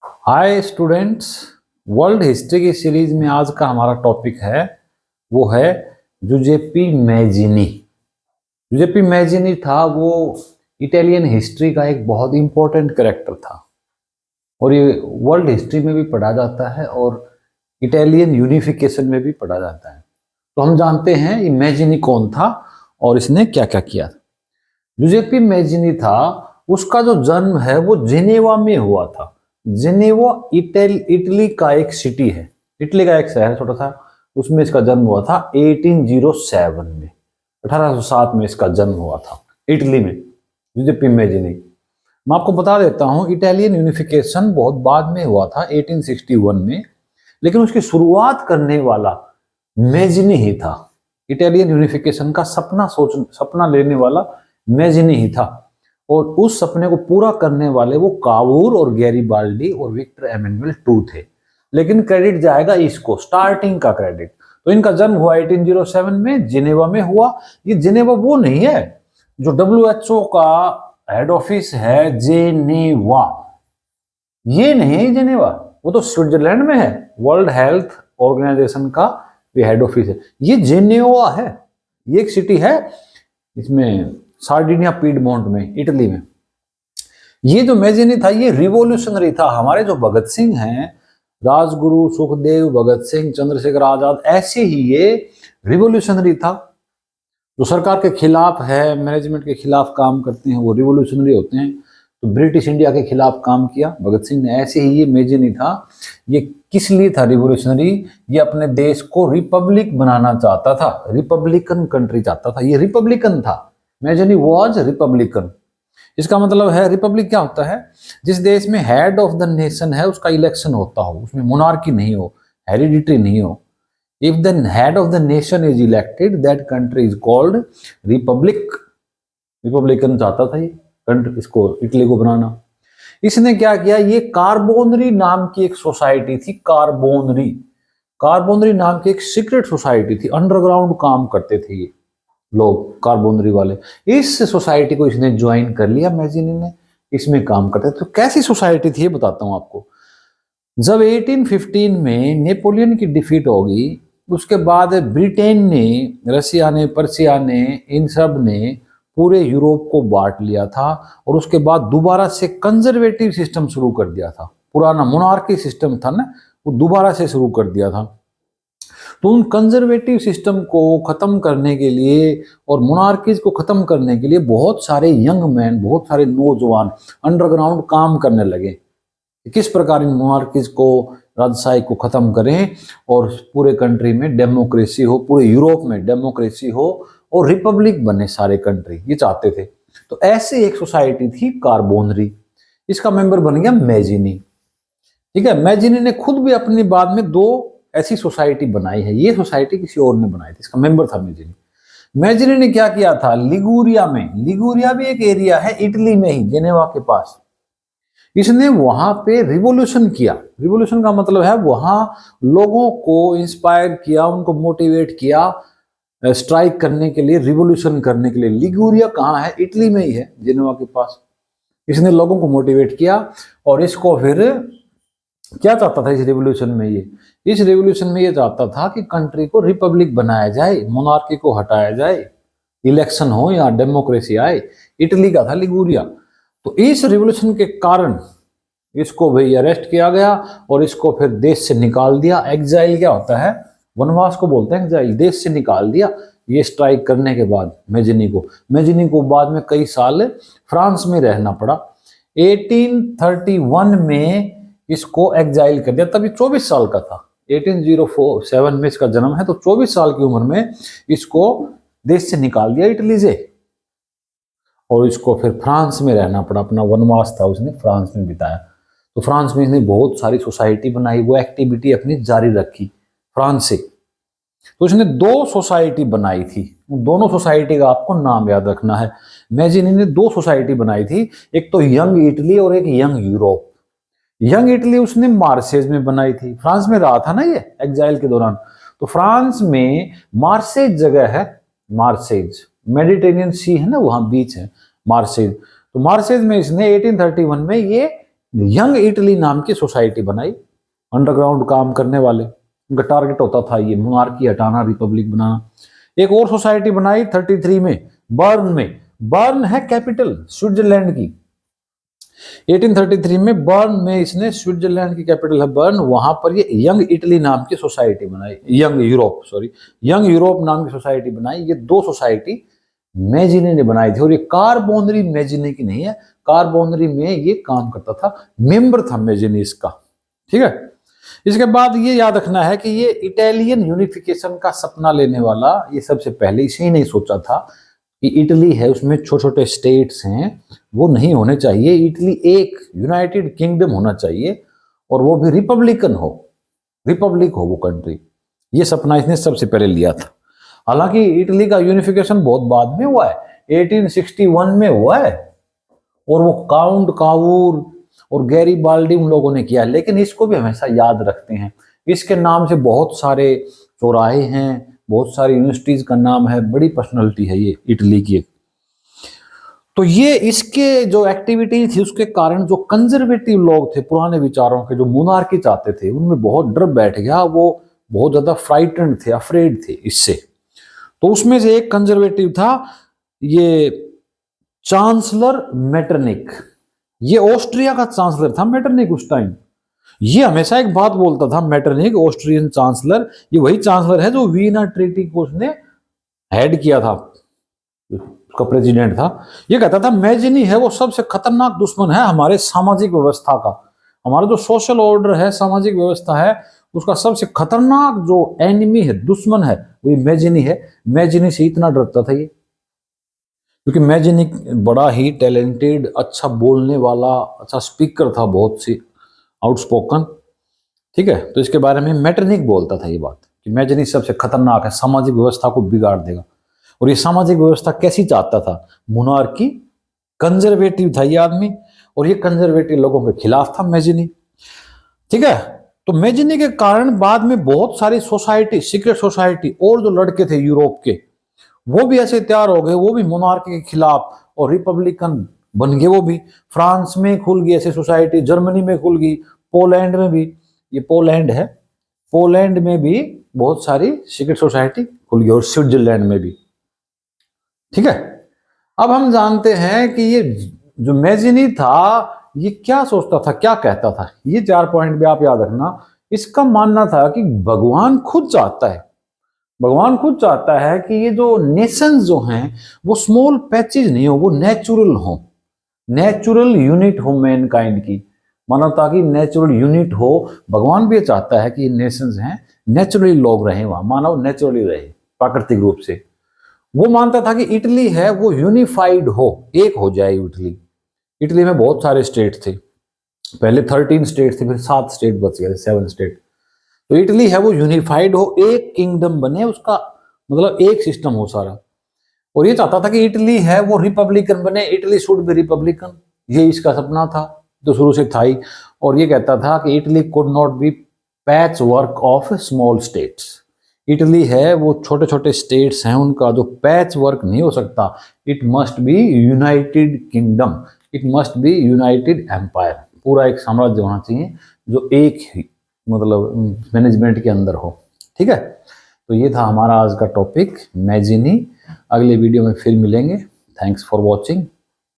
Hi students. World history की series में आज का हमारा टॉपिक है वो है जुजेप्पी मैजिनी। जुजेप्पी मैजिनी था वो इटालियन हिस्ट्री का एक बहुत इंपॉर्टेंट कैरेक्टर था और ये वर्ल्ड हिस्ट्री में भी पढ़ा जाता है और इटालियन यूनिफिकेशन में भी पढ़ा जाता है। तो हम जानते हैं ये मैजिनी कौन था और इसने क्या क्या किया। जुजेप्पी मैजिनी था, उसका जो जन्म है वो जेनेवा में हुआ था। जेनेवा इटली का एक सिटी है, इटली का एक शहर छोटा सा, उसमें इसका जन्म हुआ था 1807 में। 1807 में इसका जन्म हुआ था इटली में, जुजेप्पी मैजिनी। मैं आपको बता देता हूं इटालियन यूनिफिकेशन बहुत बाद में हुआ था 1861 में, लेकिन उसकी शुरुआत करने वाला मैजिनी ही था। इटालियन यूनिफिकेशन का सपना लेने वाला मैजिनी ही था और उस सपने को पूरा करने वाले वो कावूर और गैरीबाल्डी और विक्टर एमेनुएल टू थे। लेकिन क्रेडिट जाएगा इसको, स्टार्टिंग का क्रेडिट। तो इनका जन्म हुआ 1807 में, जिनेवा में हुआ। ये जिनेवा वो नहीं है जो WHO का हेड ऑफिस है, जेनेवा, ये नहीं है जिनेवा, वो तो स्विट्जरलैंड में है। वर्ल्ड हेल्थ ऑर्गेनाइजेशन का ये हेड ऑफिस है, ये जेनेवा है। ये एक सिटी है इसमें सार्डिनिया पीडमोंट में, इटली में। ये जो मैजिनी था ये रिवोल्यूशनरी था। हमारे जो भगत सिंह हैं, राजगुरु, सुखदेव, भगत सिंह, चंद्रशेखर आजाद, ऐसे ही ये रिवोल्यूशनरी था। जो सरकार के खिलाफ है, मैनेजमेंट के खिलाफ काम करते हैं, वो रिवोल्यूशनरी होते हैं। तो ब्रिटिश इंडिया के खिलाफ काम किया भगत सिंह ने, ऐसे ही ये मैजिनी था। ये किस लिए था रिवोल्यूशनरी? ये अपने देश को रिपब्लिक बनाना चाहता था, रिपब्लिकन कंट्री चाहता था। ये रिपब्लिकन था, मैजिनी वॉज रिपब्लिकन। इसका मतलब है रिपब्लिक क्या होता है? जिस देश में हेड ऑफ द नेशन है उसका इलेक्शन होता हो, उसमें मोनार्की नहीं हो, हेरिडिटरी नहीं हो। If the head of the nation is elected that country is called Republic. Republican चाहता था ये कंट्री, इसको इटली को बनाना। इसने क्या किया, ये कार्बोनरी नाम की एक सोसाइटी थी, कार्बोनरी। कार्बोनरी नाम की एक सीक्रेट सोसाइटी थी, अंडरग्राउंड काम करते थे ये लोग, कार्बोनरी वाले। इस सोसाइटी को इसने ज्वाइन कर लिया मैजिनी ने, इसमें काम करते थे। तो कैसी सोसाइटी थी ये बताता हूं आपको। जब 1815 में नेपोलियन की डिफीट होगी, उसके बाद ब्रिटेन ने, रसिया ने, पर्सिया ने, इन सब ने पूरे यूरोप को बांट लिया था और उसके बाद दोबारा से कंजर्वेटिव सिस्टम शुरू कर दिया था। पुराना मोनार्की सिस्टम था ना, वो दोबारा से शुरू कर दिया था। तो उन कंजर्वेटिव सिस्टम को खत्म करने के लिए और मोनार्कीज को खत्म करने के लिए बहुत सारे यंग मैन, बहुत सारे नौजवान अंडरग्राउंड काम करने लगे। किस प्रकार इन मोनार्कीज को, राजशाही को खत्म करें और पूरे कंट्री में डेमोक्रेसी हो, पूरे यूरोप में डेमोक्रेसी हो और रिपब्लिक बने सारे कंट्री, ये चाहते थे। तो ऐसे एक सोसाइटी थी कार्बोनरी, इसका मेंबर बन गया मैजिनी। ठीक है, मैजिनी ने खुद भी अपनी बाद में 2 ऐसी सोसाइटी बनाई है। ये सोसाइटी किसी और ने बनाई थी, इसका मेंबर था मैजिनी। मैजिनी ने क्या किया था, लिगुरिया में, लिगुरिया भी एक एरिया है इटली में ही, जेनेवा के पास, इसने वहां पे रिवोल्यूशन किया। रिवोल्यूशन का मतलब है वहां लोगों को इंस्पायर किया, उनको मोटिवेट किया स्ट्राइक करने के लिए, रिवोल्यूशन करने के लिए। लिगुरिया कहाँ है? इटली में ही है, जेनेवा के पास। इसने लोगों को मोटिवेट किया और इसको फिर क्या चाहता था इस रेवोल्यूशन में? इस रेवोल्यूशन में ये चाहता था कि कंट्री को रिपब्लिक बनाया जाए, मोनार्की को हटाया जाए, इलेक्शन हो या डेमोक्रेसी आए। इटली का था लिगुरिया। तो इस रिवोल्यूशन के कारण इसको भी अरेस्ट किया गया और इसको फिर देश से निकाल दिया। एग्जाइल क्या होता है? वनवास को बोलते हैं एग्जाइल। देश से निकाल दिया ये स्ट्राइक करने के बाद मैजिनी को। मैजिनी को बाद में कई साल फ्रांस में रहना पड़ा। 1831 में इसको एग्जाइल कर दिया, तभी 24 साल का था। 1807 में इसका जन्म है, तो 24 साल की उम्र में इसको देश से निकाल दिया इटली से और इसको फिर फ्रांस में रहना पड़ा। अपना वनवास था उसने फ्रांस में बिताया। तो फ्रांस में इसने बहुत सारी सोसाइटी बनाई, वो एक्टिविटी अपनी जारी रखी फ्रांस से। तो इसने 2 सोसाइटी बनाई थी, दोनों सोसाइटी का आपको नाम याद रखना है। मैजिनी ने 2 सोसाइटी बनाई थी, एक तो यंग इटली और एक यंग यूरोप। यंग इटली उसने मार्सेज में बनाई थी, फ्रांस में रहा था ना ये एग्जाइल के दौरान। तो फ्रांस में मार्सेज जगह है, मार्सेज, मेडिटेरियन सी है ना, वहां बीच है मार्सेज। तो मार्सेज में इसने 1831 में ये यंग इटली नाम की सोसाइटी बनाई, अंडरग्राउंड काम करने वाले, उनका टारगेट होता था ये मोनार्की हटाना, रिपब्लिक बनाना। एक और सोसाइटी बनाई 33 में, बर्न में। बर्न है कैपिटल स्विट्जरलैंड की। 1833 में बर्न में इसने, स्विट्जरलैंड की कैपिटल है बर्न, वहां पर ये यंग इटली नाम की सोसाइटी बनाई, यंग यूरोप नाम की सोसाइटी बनाई। ये दो सोसाइटी मैजिनी ने बनाई थी, और ये कार्बोनरी मैजिनी की नहीं है, कार्बोनरी में ये काम करता था, मेंबर था मैजिनी इसका, ठीक है। इसके बाद ये याद रखना है कि ये इटालियन यूनिफिकेशन का सपना लेने वाला, ये सबसे पहले इसे ही नहीं सोचा था कि इटली है उसमें छोटे छोटे स्टेट्स हैं, वो नहीं होने चाहिए, इटली एक यूनाइटेड किंगडम होना चाहिए, और वो भी रिपब्लिकन हो, रिपब्लिक हो वो कंट्री। ये सपना इसने सबसे पहले लिया था। हालांकि इटली का यूनिफिकेशन बहुत बाद में हुआ है, 1861 में हुआ है, और वो काउंट कावूर और गैरीबाल्डी उन लोगों ने किया, लेकिन इसको भी हमेशा याद रखते हैं। इसके नाम से बहुत सारे चौराहे हैं, बहुत सारी यूनिवर्सिटीज का नाम है, बड़ी पर्सनालिटी है ये इटली की। तो ये इसके जो एक्टिविटी थी उसके कारण जो कंजर्वेटिव लोग थे, पुराने विचारों के, जो मोनार्की चाहते थे, उनमें बहुत डर बैठ गया, वो बहुत ज्यादा फ्राइटेंड थे, अफ्रेड थे इससे। तो उसमें से एक कंजर्वेटिव था ये चांसलर मेटरनिक। ये ऑस्ट्रिया का चांसलर था मेटरनिक उस टाइम। ये हमेशा एक बात बोलता था मेटरनिक, ऑस्ट्रियन चांसलर, ये वही चांसलर है जो वीना ट्रीटी को उसने हेड किया था, उसका प्रेसिडेंट था। ये कहता था मैजिनी है वो सबसे खतरनाक दुश्मन है हमारे सामाजिक व्यवस्था का, हमारा जो सोशल ऑर्डर है, सामाजिक व्यवस्था है, उसका सबसे खतरनाक जो एनिमी है, दुश्मन है, वो मैजिनी है। मैजिनी से इतना डरता था ये, क्योंकि मैजिनी बड़ा ही टैलेंटेड, अच्छा बोलने वाला, अच्छा स्पीकर था, बहुत सी आउटस्पोकन, ठीक है। तो इसके बारे में मेटरनिक बोलता था ये बात कि मैजिनी सबसे खतरनाक है, सामाजिक व्यवस्था को बिगाड़ देगा। और ये सामाजिक व्यवस्था कैसी चाहता था? मोनार्की, कंजर्वेटिव था ये आदमी, और ये कंजर्वेटिव लोगों के खिलाफ था मैजिनी, ठीक है। तो मैजिनी के कारण बाद में बहुत सारी सोसाइटी, सीक्रेट सोसाइटी, और जो लड़के थे यूरोप के, वो भी ऐसे तैयार हो गए, वो भी मोनार्की के खिलाफ और रिपब्लिकन बन गए। वो भी फ्रांस में खुल गई ऐसी सोसाइटी, जर्मनी में खुल गई, पोलैंड में भी, ये पोलैंड है, पोलैंड में भी बहुत सारी सीक्रेट सोसाइटी खुल गई, और स्विट्जरलैंड में भी, ठीक है। अब हम जानते हैं कि ये जो मैजिनी था ये क्या सोचता था, क्या कहता था। ये 4 पॉइंट भी आप याद रखना। इसका मानना था कि भगवान खुद चाहता है, भगवान खुद चाहता है कि ये जो नेशंस जो हैं वो स्मॉल पैचेज नहीं हो, वो नेचुरल हो, नेचुरल यूनिट हो मैनकाइंड की, मानवता की नेचुरल यूनिट हो। भगवान भी चाहता है कि ये नेशंस हैं नेचुरली लोग रहें, वहां मानव नेचुरली रहे प्राकृतिक रूप से। वो मानता था कि इटली है वो यूनिफाइड हो, एक हो जाए इटली। इटली में बहुत सारे स्टेट थे, पहले 13 स्टेट थे, फिर 7 स्टेट बच गए, 7 स्टेट। तो इटली है वो यूनिफाइड हो, एक किंगडम बने उसका, मतलब एक सिस्टम हो सारा। और ये चाहता था कि इटली है वो रिपब्लिकन बने, इटली शुड बी रिपब्लिकन, ये इसका सपना था, तो शुरू से था ही। और ये कहता था कि Italy could not be patch work of small states, Italy है वो छोटे छोटे स्टेट्स हैं उनका जो पैच वर्क नहीं हो सकता, it must be United Kingdom, it must be United Empire, पूरा एक साम्राज्य होना चाहिए जो एक ही मतलब मैनेजमेंट के अंदर हो, ठीक है। तो ये था हमारा आज का टॉपिक मैजिनी। अगले वीडियो में फिर मिलेंगे। Thanks for watching.